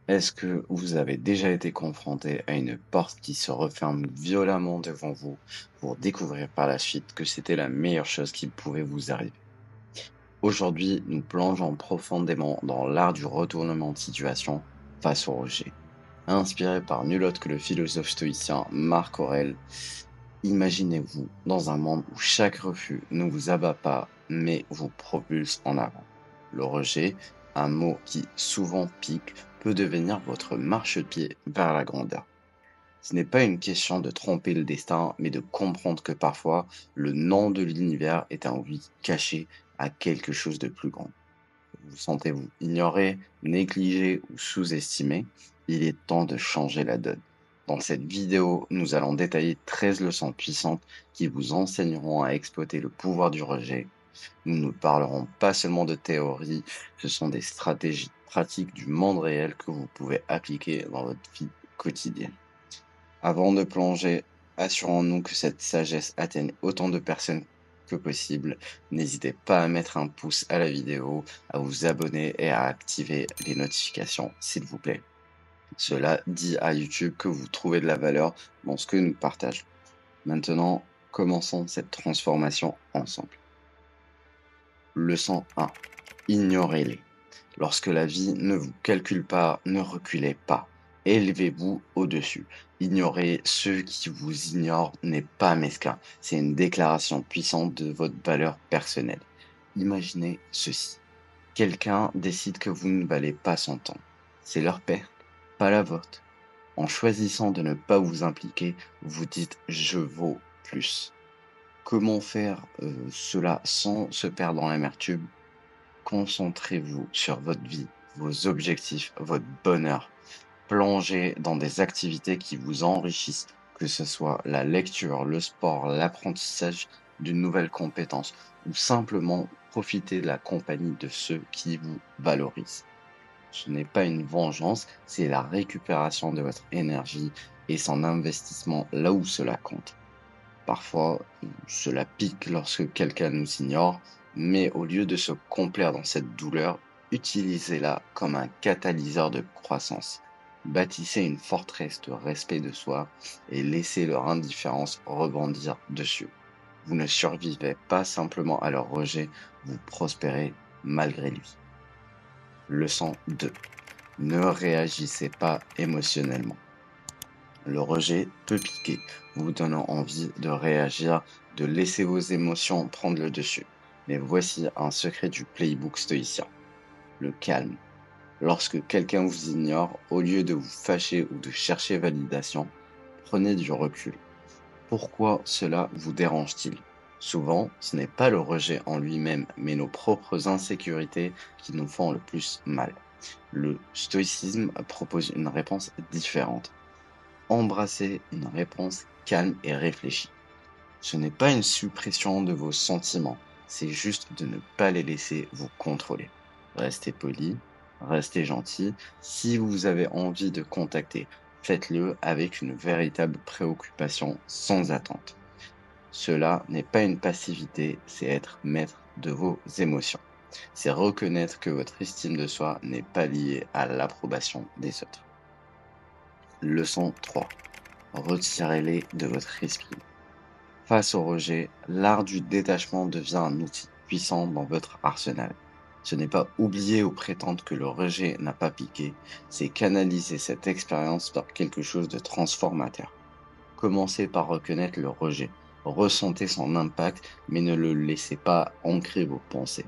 Est-ce que vous avez déjà été confronté à une porte qui se referme violemment devant vous pour découvrir par la suite que c'était la meilleure chose qui pouvait vous arriver? Aujourd'hui, nous plongeons profondément dans l'art du retournement de situation face au rejet. Inspiré par nul autre que le philosophe stoïcien Marc Aurèle, imaginez-vous dans un monde où chaque refus ne vous abat pas, mais vous propulse en avant. Le rejet, un mot qui souvent pique, peut devenir votre marchepied vers la grandeur. Ce n'est pas une question de tromper le destin, mais de comprendre que parfois, le nom de l'univers est un oui caché à quelque chose de plus grand. Vous sentez-vous ignoré, négligé ou sous-estimé? Il est temps de changer la donne. Dans cette vidéo, nous allons détailler 13 leçons puissantes qui vous enseigneront à exploiter le pouvoir du rejet. Nous ne parlerons pas seulement de théorie, ce sont des stratégies pratiques du monde réel que vous pouvez appliquer dans votre vie quotidienne. Avant de plonger, assurons-nous que cette sagesse atteigne autant de personnes que possible. N'hésitez pas à mettre un pouce à la vidéo, à vous abonner et à activer les notifications, s'il vous plaît. Cela dit à YouTube que vous trouvez de la valeur dans ce que nous partageons. Maintenant, commençons cette transformation ensemble. Leçon 1. Ignorez-les. Lorsque la vie ne vous calcule pas, ne reculez pas. Élevez-vous au-dessus. Ignorer ceux qui vous ignorent n'est pas mesquin. C'est une déclaration puissante de votre valeur personnelle. Imaginez ceci. Quelqu'un décide que vous ne valez pas son temps. C'est leur perte, pas la vôtre. En choisissant de ne pas vous impliquer, vous dites je vaux plus. Comment faire cela sans se perdre dans l'amertume? Concentrez-vous sur votre vie, vos objectifs, votre bonheur. Plongez dans des activités qui vous enrichissent, que ce soit la lecture, le sport, l'apprentissage d'une nouvelle compétence ou simplement profiter de la compagnie de ceux qui vous valorisent. Ce n'est pas une vengeance, c'est la récupération de votre énergie et son investissement là où cela compte. Parfois, cela pique lorsque quelqu'un nous ignore, mais au lieu de se complaire dans cette douleur, utilisez-la comme un catalyseur de croissance. Bâtissez une forteresse de respect de soi et laissez leur indifférence rebondir dessus. Vous ne survivez pas simplement à leur rejet, vous prospérez malgré lui. Leçon 2. Ne réagissez pas émotionnellement. Le rejet peut piquer, vous donnant envie de réagir, de laisser vos émotions prendre le dessus. Mais voici un secret du playbook stoïcien, le calme. Lorsque quelqu'un vous ignore, au lieu de vous fâcher ou de chercher validation, prenez du recul. Pourquoi cela vous dérange-t-il? Souvent, ce n'est pas le rejet en lui-même, mais nos propres insécurités qui nous font le plus mal. Le stoïcisme propose une réponse différente. Embrassez une réponse calme et réfléchie. Ce n'est pas une suppression de vos sentiments, c'est juste de ne pas les laisser vous contrôler. Restez poli, restez gentil. Si vous avez envie de contacter, faites-le avec une véritable préoccupation sans attente. Cela n'est pas une passivité, c'est être maître de vos émotions. C'est reconnaître que votre estime de soi n'est pas liée à l'approbation des autres. Leçon 3. Retirez-les de votre esprit. Face au rejet, l'art du détachement devient un outil puissant dans votre arsenal. Ce n'est pas oublier ou prétendre que le rejet n'a pas piqué, c'est canaliser cette expérience vers quelque chose de transformateur. Commencez par reconnaître le rejet, ressentez son impact, mais ne le laissez pas ancrer vos pensées.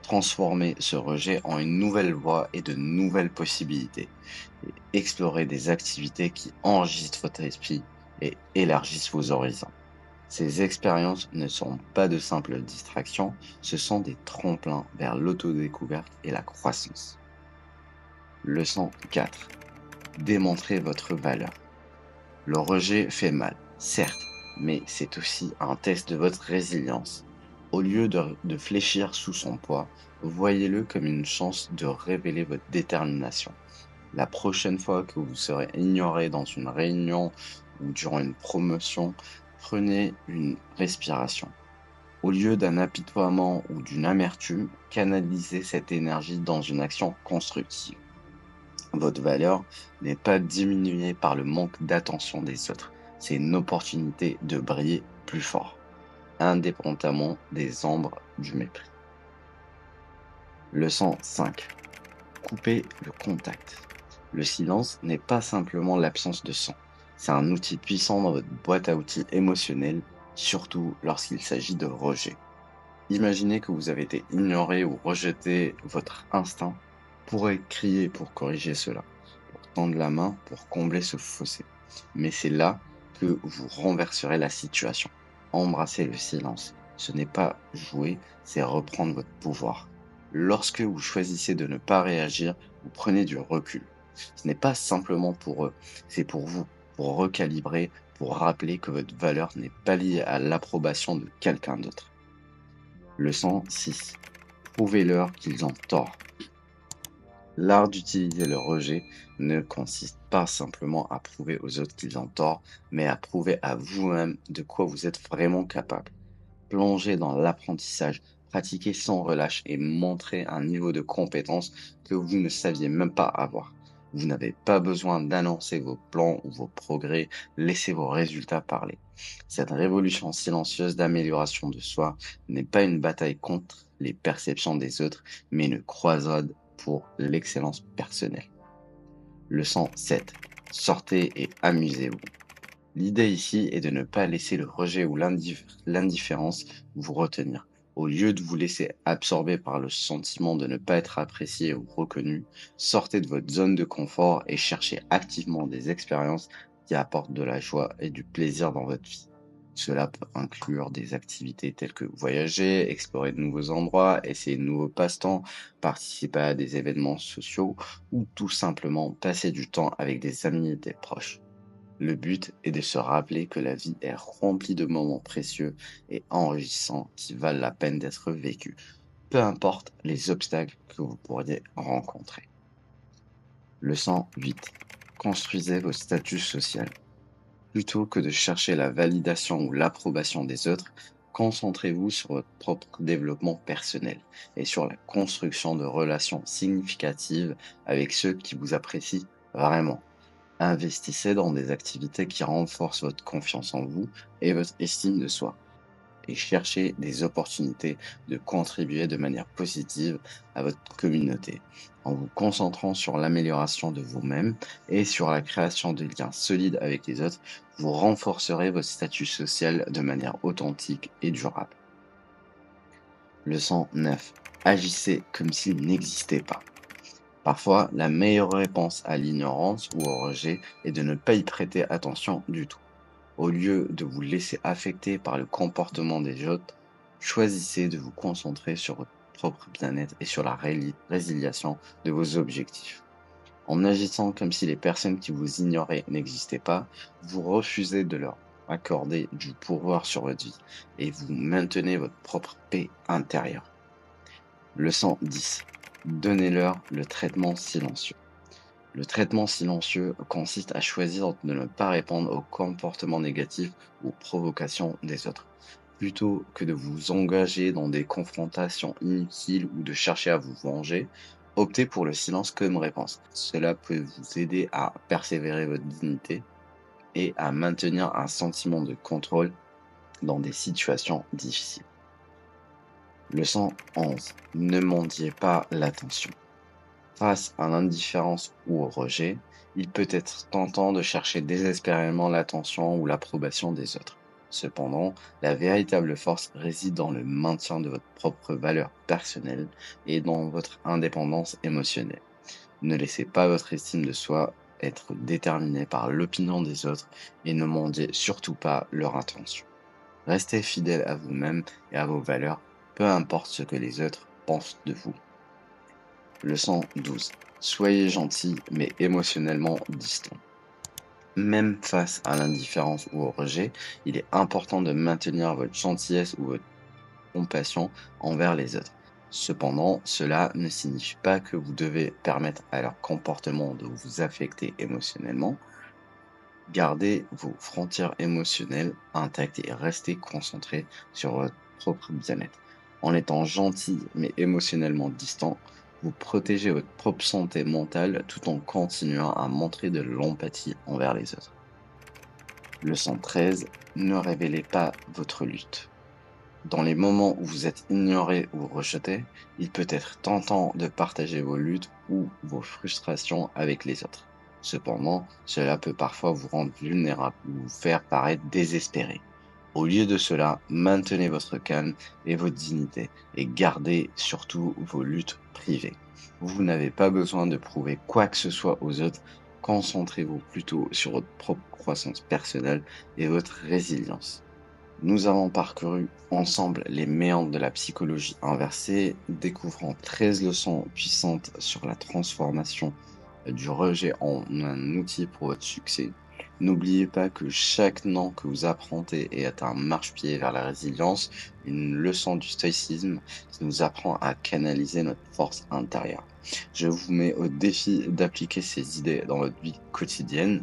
Transformez ce rejet en une nouvelle voie et de nouvelles possibilités. Et explorez des activités qui enregistrent votre esprit et élargissent vos horizons. Ces expériences ne sont pas de simples distractions, ce sont des tremplins vers l'autodécouverte et la croissance. Leçon 4. Démontrez votre valeur. Le rejet fait mal, certes, mais c'est aussi un test de votre résilience. Au lieu de fléchir sous son poids, voyez-le comme une chance de révéler votre détermination. La prochaine fois que vous serez ignoré dans une réunion ou durant une promotion, prenez une respiration. Au lieu d'un apitoiement ou d'une amertume, canalisez cette énergie dans une action constructive. Votre valeur n'est pas diminuée par le manque d'attention des autres. C'est une opportunité de briller plus fort, indépendamment des ombres du mépris. Leçon 5. Couper le contact. Le silence n'est pas simplement l'absence de son. C'est un outil puissant dans votre boîte à outils émotionnelle, surtout lorsqu'il s'agit de rejet. Imaginez que vous avez été ignoré ou rejeté, votre instinct pourrait crier pour corriger cela, pour tendre la main pour combler ce fossé. Mais c'est là que vous renverserez la situation. Embrasser le silence, ce n'est pas jouer, c'est reprendre votre pouvoir. Lorsque vous choisissez de ne pas réagir, vous prenez du recul. Ce n'est pas simplement pour eux, c'est pour vous, pour recalibrer, pour rappeler que votre valeur n'est pas liée à l'approbation de quelqu'un d'autre. Leçon 6. Prouvez-leur qu'ils ont tort. L'art d'utiliser le rejet ne consiste pas simplement à prouver aux autres qu'ils ont tort, mais à prouver à vous-même de quoi vous êtes vraiment capable. Plongez dans l'apprentissage, pratiquez sans relâche et montrez un niveau de compétence que vous ne saviez même pas avoir. Vous n'avez pas besoin d'annoncer vos plans ou vos progrès, laissez vos résultats parler. Cette révolution silencieuse d'amélioration de soi n'est pas une bataille contre les perceptions des autres, mais une croisade pour l'excellence personnelle. Leçon 7. Sortez et amusez-vous. L'idée ici est de ne pas laisser le rejet ou l'indifférence vous retenir. Au lieu de vous laisser absorber par le sentiment de ne pas être apprécié ou reconnu, sortez de votre zone de confort et cherchez activement des expériences qui apportent de la joie et du plaisir dans votre vie. Cela peut inclure des activités telles que voyager, explorer de nouveaux endroits, essayer de nouveaux passe-temps, participer à des événements sociaux ou tout simplement passer du temps avec des amis et des proches. Le but est de se rappeler que la vie est remplie de moments précieux et enrichissants qui valent la peine d'être vécus, peu importe les obstacles que vous pourriez rencontrer. Leçon 8. Construisez vos statuts sociaux. Plutôt que de chercher la validation ou l'approbation des autres, concentrez-vous sur votre propre développement personnel et sur la construction de relations significatives avec ceux qui vous apprécient vraiment. Investissez dans des activités qui renforcent votre confiance en vous et votre estime de soi. Et cherchez des opportunités de contribuer de manière positive à votre communauté, en vous concentrant sur l'amélioration de vous-même et sur la création de liens solides avec les autres. Vous renforcerez votre statut social de manière authentique et durable. Leçon 9. Agissez comme s'il n'existait pas. Parfois, la meilleure réponse à l'ignorance ou au rejet est de ne pas y prêter attention du tout. Au lieu de vous laisser affecter par le comportement des autres, choisissez de vous concentrer sur votre propre bien-être et sur la résiliation de vos objectifs. En agissant comme si les personnes qui vous ignoraient n'existaient pas, vous refusez de leur accorder du pouvoir sur votre vie et vous maintenez votre propre paix intérieure. Leçon 10. Donnez-leur le traitement silencieux. Le traitement silencieux consiste à choisir de ne pas répondre aux comportements négatifs ou provocations des autres. Plutôt que de vous engager dans des confrontations inutiles ou de chercher à vous venger, optez pour le silence comme réponse. Cela peut vous aider à persévérer votre dignité et à maintenir un sentiment de contrôle dans des situations difficiles. Leçon 11. Ne mendiez pas l'attention. Face à l'indifférence ou au rejet, il peut être tentant de chercher désespérément l'attention ou l'approbation des autres. Cependant, la véritable force réside dans le maintien de votre propre valeur personnelle et dans votre indépendance émotionnelle. Ne laissez pas votre estime de soi être déterminée par l'opinion des autres et ne mendiez surtout pas leur attention. Restez fidèle à vous-même et à vos valeurs, peu importe ce que les autres pensent de vous. Leçon 12. Soyez gentil mais émotionnellement distant. Même face à l'indifférence ou au rejet, il est important de maintenir votre gentillesse ou votre compassion envers les autres. Cependant, cela ne signifie pas que vous devez permettre à leur comportement de vous affecter émotionnellement. Gardez vos frontières émotionnelles intactes et restez concentré sur votre propre bien-être. En étant gentil mais émotionnellement distant, Vous protégez votre propre santé mentale tout en continuant à montrer de l'empathie envers les autres. Leçon 13. Ne révélez pas votre lutte. Dans les moments où vous êtes ignoré ou rejeté, il peut être tentant de partager vos luttes ou vos frustrations avec les autres. Cependant, cela peut parfois vous rendre vulnérable ou vous faire paraître désespéré. Au lieu de cela, maintenez votre calme et votre dignité et gardez surtout vos luttes privées. Vous n'avez pas besoin de prouver quoi que ce soit aux autres. Concentrez-vous plutôt sur votre propre croissance personnelle et votre résilience. Nous avons parcouru ensemble les méandres de la psychologie inversée, découvrant 13 leçons puissantes sur la transformation du rejet en un outil pour votre succès. N'oubliez pas que chaque non que vous apprenez est un marchepied vers la résilience, une leçon du stoïcisme qui nous apprend à canaliser notre force intérieure. Je vous mets au défi d'appliquer ces idées dans votre vie quotidienne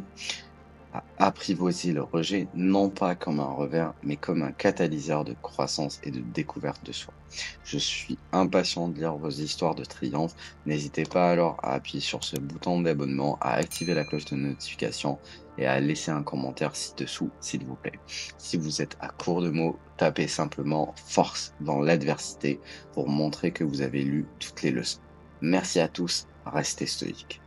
à apprivoiser le rejet, non pas comme un revers, mais comme un catalyseur de croissance et de découverte de soi. Je suis impatient de lire vos histoires de triomphe. N'hésitez pas alors à appuyer sur ce bouton d'abonnement, à activer la cloche de notification et à laisser un commentaire ci-dessous, s'il vous plaît. Si vous êtes à court de mots, tapez simplement force dans l'adversité pour montrer que vous avez lu toutes les leçons. Merci à tous, restez stoïques.